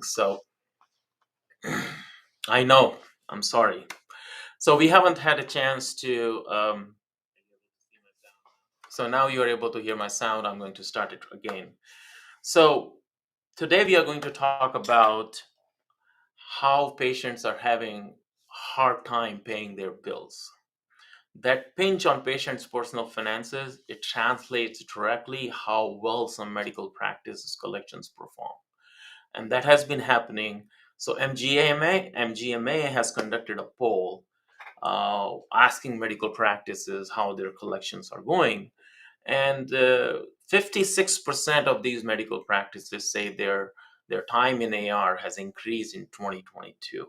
So I know, I'm sorry. So we haven't had a chance to. So now you're able to hear my sound. I'm going to start it again. So today we are going to talk about how patients are having hard time paying their bills. That pinch on patients' personal finances, it translates directly how well some medical practices collections perform. And that has been happening. So MGMA has conducted a poll asking medical practices how their collections are going. And 56% of these medical practices say their time in AR has increased in 2022.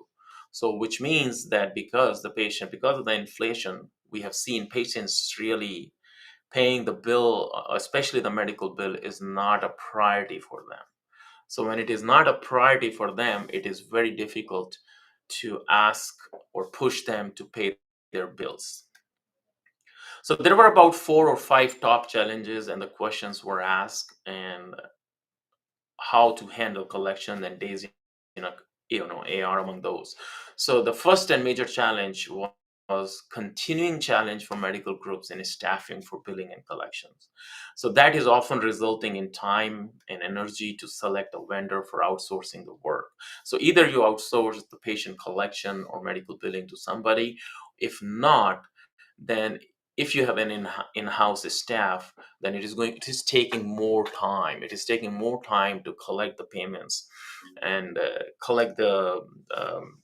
So, which means that because of the inflation, we have seen patients really paying the bill, especially the medical bill, is not a priority for them. So, when it is not a priority for them, it is very difficult to ask or push them to pay their bills. So there were about 4 or 5 top challenges, and the questions were asked, and how to handle collection and days in a AR among those. So the first and major challenge was continuing challenge for medical groups in staffing for billing and collections. So that is often resulting in time and energy to select a vendor for outsourcing the work. So either you outsource the patient collection or medical billing to somebody. If not, then if you have an in-house staff, then it is taking more time. It is taking more time to collect the payments and um,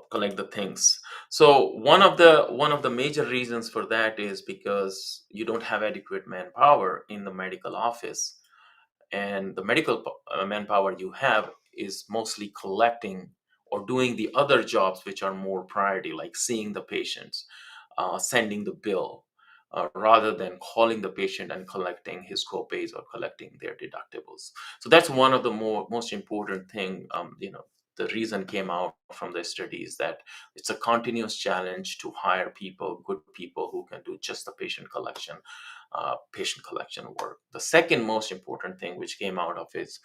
collect the things. So one of the major reasons for that is because you don't have adequate manpower in the medical office, and the manpower you have is mostly collecting or doing the other jobs which are more priority, like seeing the patients, sending the bill, rather than calling the patient and collecting his copays or collecting their deductibles. So that's one of the most important thing. The reason came out from the studies that it's a continuous challenge to hire people, good people who can do just the patient collection work. The second most important thing which came out of is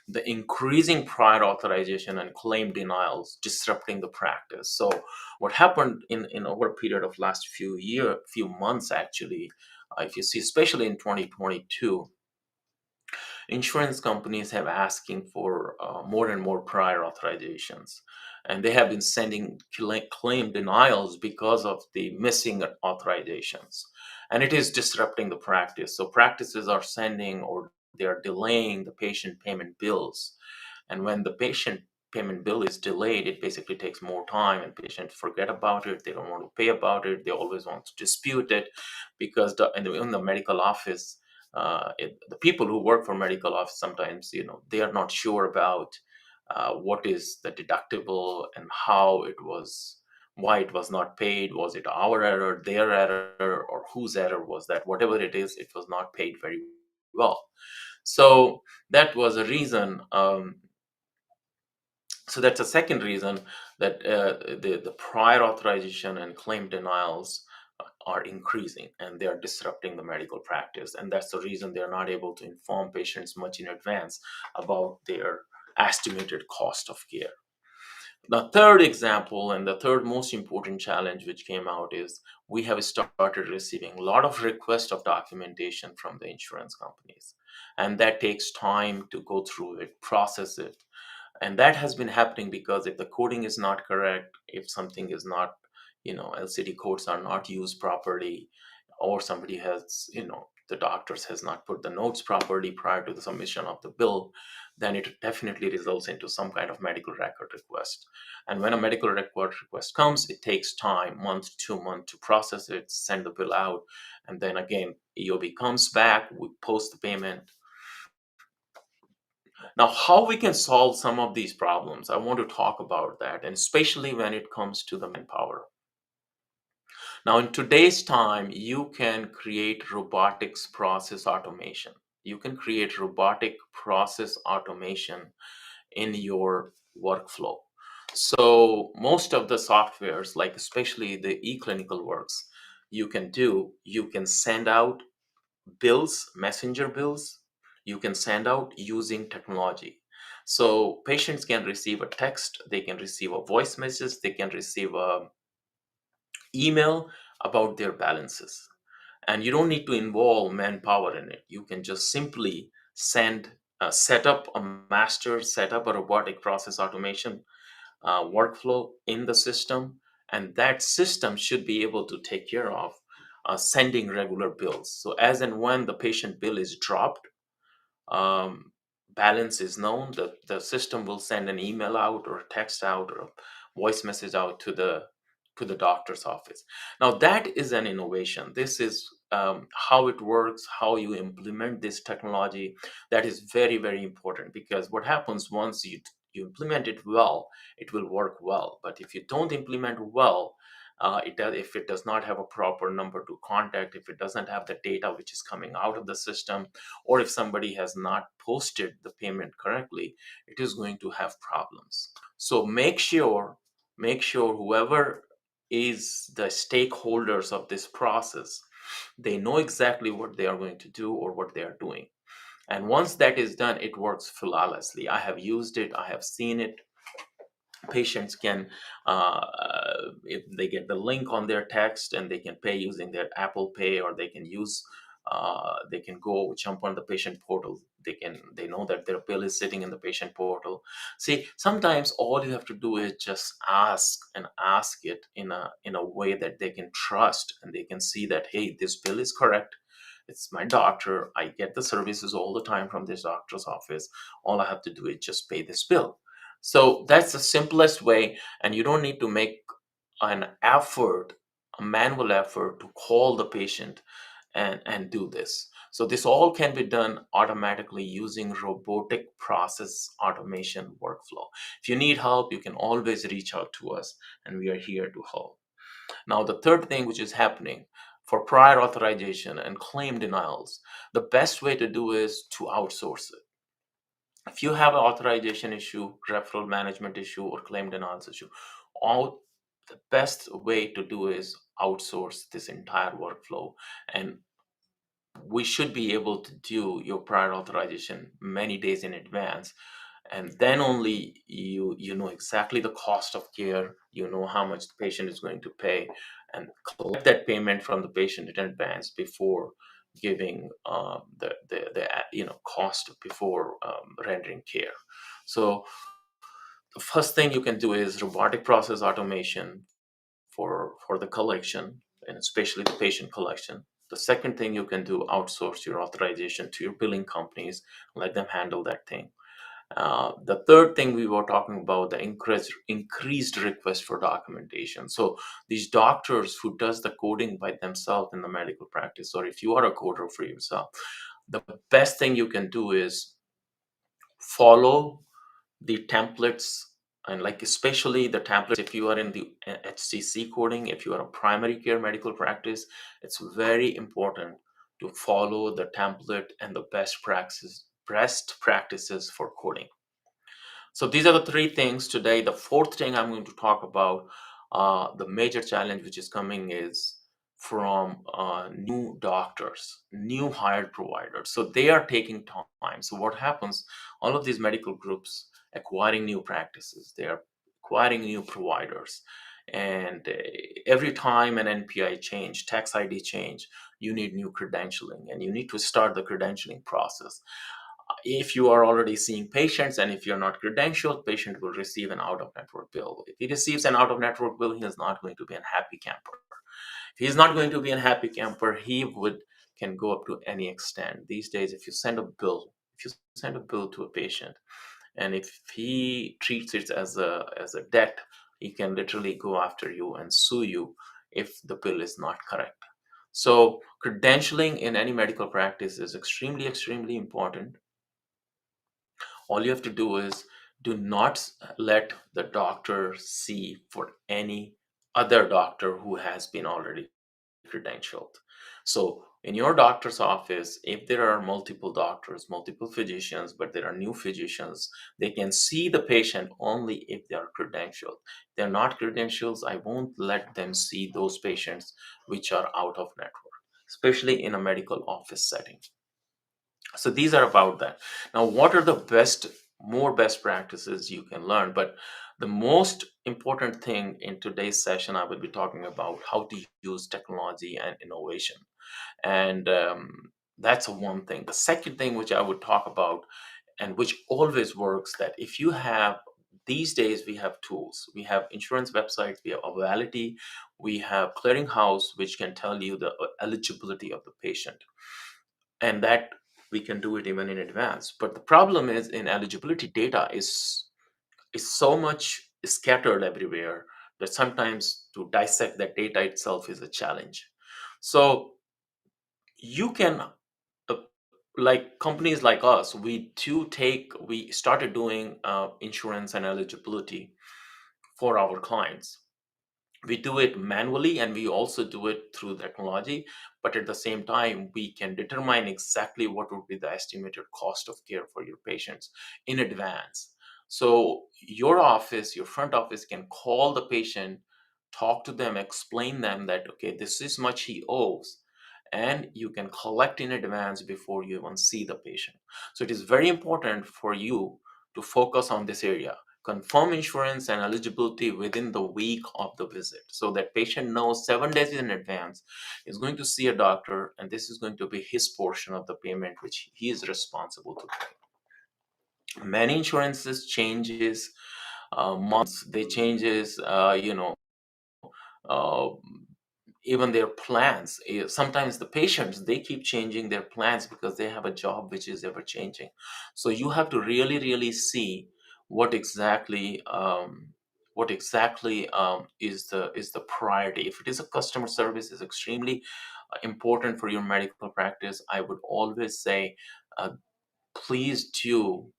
the increasing prior authorization and claim denials disrupting the practice. So what happened in over a period of last few months actually, if you see, especially in 2022, insurance companies have asking for more and more prior authorizations, and they have been sending claim denials because of the missing authorizations, and it is disrupting the practice. So practices are sending, or they are delaying, the patient payment bills, and when the patient payment bill is delayed, it basically takes more time, and patients forget about it. They don't want to pay about it. They always want to dispute it, because in the medical office, the people who work for medical office, sometimes they are not sure about what is the deductible and why it was not paid. Was it our error, their error, or whose error was that? Whatever it is, it was not paid very well. So that was a reason. So that's a second reason that the prior authorization and claim denials are increasing, and they are disrupting the medical practice. And that's the reason they're not able to inform patients much in advance about their estimated cost of care. The third example, and the third most important challenge which came out, is we have started receiving a lot of requests of documentation from the insurance companies. And that takes time to go through it, process it. And that has been happening because if the coding is not correct, if something is not, LCD codes are not used properly, or somebody has, the doctors has not put the notes properly prior to the submission of the bill, then it definitely results into some kind of medical record request. And when a medical record request comes, it takes time, month, 2 months, to process it, send the bill out, and then again, EOB comes back, we post the payment. Now, how we can solve some of these problems, I want to talk about that, and especially when it comes to the manpower. Now, in today's time, you can create robotics process automation. You can create robotic process automation in your workflow. So, most of the softwares, like especially the eClinical works, you can send out bills, messenger bills, you can send out using technology. So patients can receive a text, they can receive a voice message, they can receive a email about their balances. And you don't need to involve manpower in it. You can just simply set up a master, set up a robotic process automation workflow in the system, and that system should be able to take care of sending regular bills. So as and when the patient bill is dropped, um, balance is known, the system will send an email out or a text out or a voice message out to the doctor's office. Now that is an innovation. This is how it works, how you implement this technology. That is very, very important, because what happens once you implement it well, it will work well. But if you don't implement well, if it does not have a proper number to contact, if it doesn't have the data which is coming out of the system, or if somebody has not posted the payment correctly, it is going to have problems. So make sure whoever is the stakeholders of this process, they know exactly what they are going to do or what they are doing. And once that is done, it works flawlessly. I have used it, I have seen it. Patients can if they get the link on their text, and they can pay using their Apple Pay, or they can go jump on the patient portal. They know that their bill is sitting in the patient portal. See, sometimes all you have to do is just ask it in a way that they can trust, and they can see that, hey, this bill is correct. It's my doctor, I get the services all the time from this doctor's office. All I have to do is just pay this bill. So that's the simplest way, and you don't need to make an effort, a manual effort, to call the patient and do this. So this all can be done automatically using robotic process automation workflow. If you need help, you can always reach out to us, and we are here to help. Now, the third thing which is happening for prior authorization and claim denials, the best way to do is to outsource it. If you have an authorization issue, referral management issue, or claim denials issue, all the best way to do is outsource this entire workflow. And we should be able to do your prior authorization many days in advance, and then only you know exactly the cost of care, you know how much the patient is going to pay, and collect that payment from the patient in advance before giving the cost before rendering care. So the first thing you can do is robotic process automation for the collection, and especially the patient collection. The second thing you can do, outsource your authorization to your billing companies, let them handle that thing. The third thing we were talking about, the increased request for documentation. So these doctors who does the coding by themselves in the medical practice, or if you are a coder for yourself, the best thing you can do is follow the templates, and like especially the templates if you are in the HCC coding. If you are a primary care medical practice, it's very important to follow the template and the best practices for coding. So these are the three things today. The fourth thing I'm going to talk about, the major challenge which is coming, is from new doctors, new hired providers. So they are taking time. So what happens? All of these medical groups acquiring new practices, they are acquiring new providers, and every time an NPI change, tax ID change, you need new credentialing, and you need to start the credentialing process. If you are already seeing patients, and if you're not credentialed, patient will receive an out of network bill. If he receives an out of network bill, he is not going to be a happy camper. If he's not going to be a happy camper, he would can go up to any extent. These days, if you send a bill to a patient, and if he treats it as a debt, he can literally go after you and sue you if the bill is not correct. So credentialing in any medical practice is extremely, extremely important. All you have to do is do not let the doctor see for any other doctor who has been already credentialed. So in your doctor's office, if there are multiple doctors, multiple physicians, but there are new physicians, they can see the patient only if they are credentialed. If they're not credentials, I won't let them see those patients which are out of network, especially in a medical office setting. So these are about that. Now, what are the best more best practices you can learn. But the most important thing in today's session, I will be talking about how to use technology and innovation. And that's one thing. The second thing which I would talk about, and which always works, that if you have, these days we have tools, we have insurance websites, we have Avality, we have clearinghouse, which can tell you the eligibility of the patient, and that we can do it even in advance. But the problem is, in eligibility, data is so much scattered everywhere that sometimes to dissect that data itself is a challenge. So you can, uh, like companies like us, we started doing insurance and eligibility for our clients. We do it manually and we also do it through technology, but at the same time we can determine exactly what would be the estimated cost of care for your patients in advance. So your office, your front office, can call the patient, talk to them, explain them that, okay, this is much he owes, and you can collect in advance before you even see the patient. So it is very important for you to focus on this area. Confirm insurance and eligibility within the week of the visit, so that patient knows 7 days in advance is going to see a doctor, and this is going to be his portion of the payment which he is responsible to pay. Many insurances changes months, they changes, uh, even their plans. Sometimes the patients, they keep changing their plans because they have a job which is ever changing. So you have to really really see what exactly is the priority. If it is a customer service is extremely important for your medical practice, I would always say, uh, please do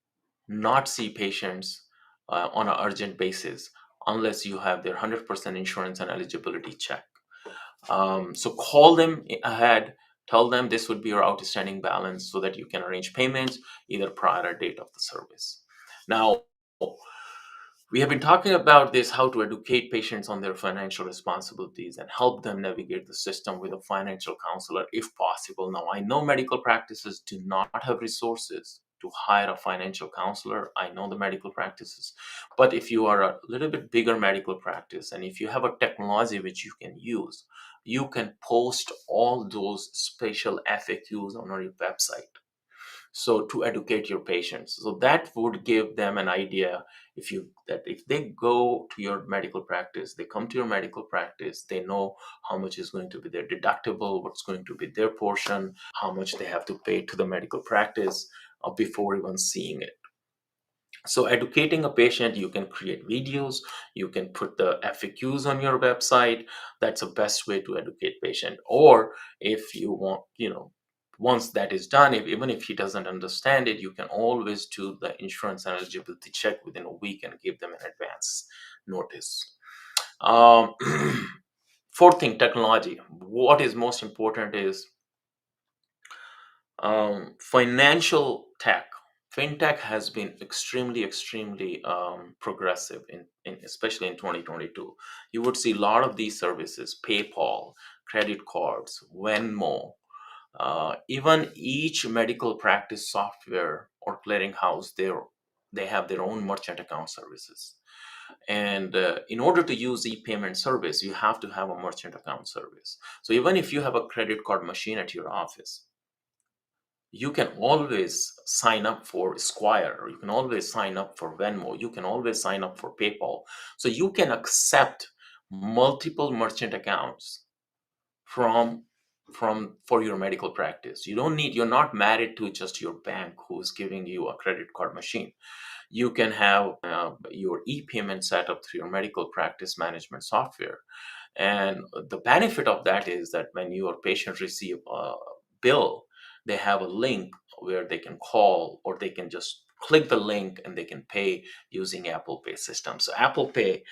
not see patients on an urgent basis unless you have their 100% insurance and eligibility check. So call them ahead, tell them this would be your outstanding balance so that you can arrange payments either prior or date of the service. Now, we have been talking about this, how to educate patients on their financial responsibilities and help them navigate the system with a financial counselor if possible. Now, I know medical practices do not have resources to hire a financial counselor. I know the medical practices. But if you are a little bit bigger medical practice and if you have a technology which you can use, you can post all those special FAQs on your website, so to educate your patients, so that would give them an idea. If they go to your medical practice, they come to your medical practice, they know how much is going to be their deductible, what's going to be their portion, how much they have to pay to the medical practice before even seeing it. So educating a patient, you can create videos, you can put the FAQs on your website. That's the best way to educate patient. Or if you want, once that is done, even if he doesn't understand it, you can always do the insurance eligibility check within a week and give them an advance notice. Um, Fourth thing, technology. What is most important is financial tech. Fintech has been extremely progressive especially in 2022. You would see a lot of these services: PayPal, credit cards, Venmo, even each medical practice software or clearinghouse, they have their own merchant account services. And in order to use e-payment service, you have to have a merchant account service. So even if you have a credit card machine at your office, you can always sign up for Square, or you can always sign up for Venmo, you can always sign up for PayPal. So you can accept multiple merchant accounts from for your medical practice. You're not married to just your bank who's giving you a credit card machine. You can have your e-payment set up through your medical practice management software. And the benefit of that is that when your patient receive a bill, they have a link where they can call, or they can just click the link and they can pay using Apple Pay system. So Apple Pay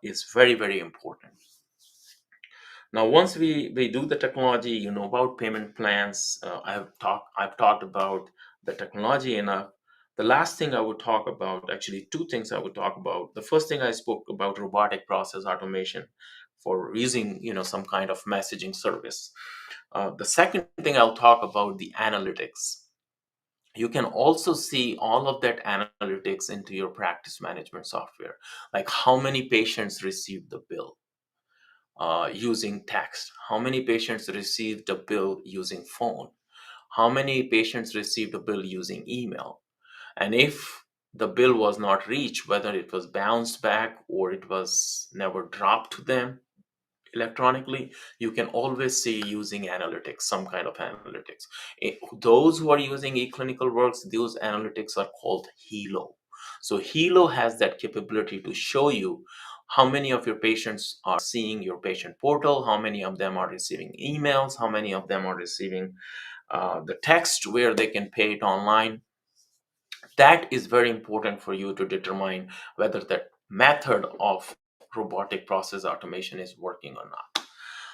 is very important. Now, once we do the technology, you know about payment plans. I've talked about the technology enough. The last thing I would talk about, actually, two things I would talk about. The first thing, I spoke about robotic process automation for using, some kind of messaging service. The second thing, I'll talk about the analytics. You can also see all of that analytics into your practice management software, like how many patients received the bill using text, how many patients received a bill using phone, how many patients received a bill using email. And if the bill was not reached, whether it was bounced back or it was never dropped to them electronically, you can always see using analytics, some kind of analytics. Those who are using eClinical Works, those analytics are called Helo. So Helo has that capability to show you how many of your patients are seeing your patient portal, how many of them are receiving emails, how many of them are receiving the text where they can pay it online. That is very important for you to determine whether that method of robotic process automation is working or not.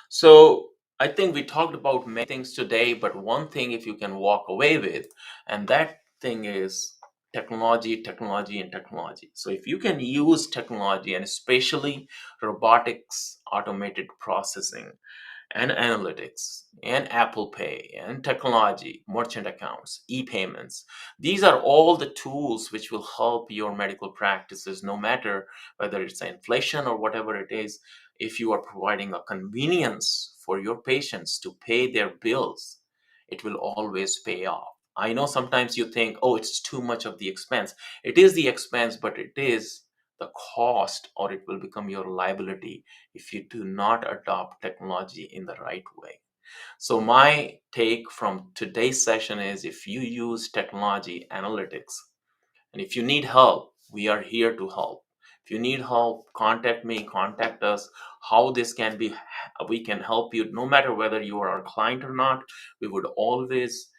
So I think we talked about many things today, but one thing if you can walk away with, and that thing is technology, technology, and technology. So if you can use technology, and especially robotics, automated processing, and analytics, and Apple Pay, and technology, merchant accounts, e-payments. These are all the tools which will help your medical practices, no matter whether it's inflation or whatever it is. If you are providing a convenience for your patients to pay their bills, it will always pay off. I know sometimes you think, oh, it's too much of the expense. It is the expense, but it is the cost, or it will become your liability if you do not adopt technology in the right way. So, my take from today's session is if you use technology analytics, and if you need help, we are here to help. If you need help, contact me, contact us. How this can be, we can help you no matter whether you are our client or not. We would always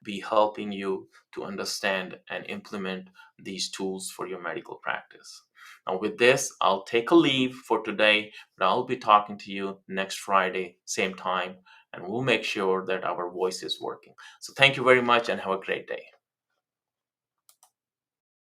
be helping you to understand and implement these tools for your medical practice. Now, with this, I'll take a leave for today, but I'll be talking to you next Friday, same time, and we'll make sure that our voice is working. So, thank you very much and have a great day.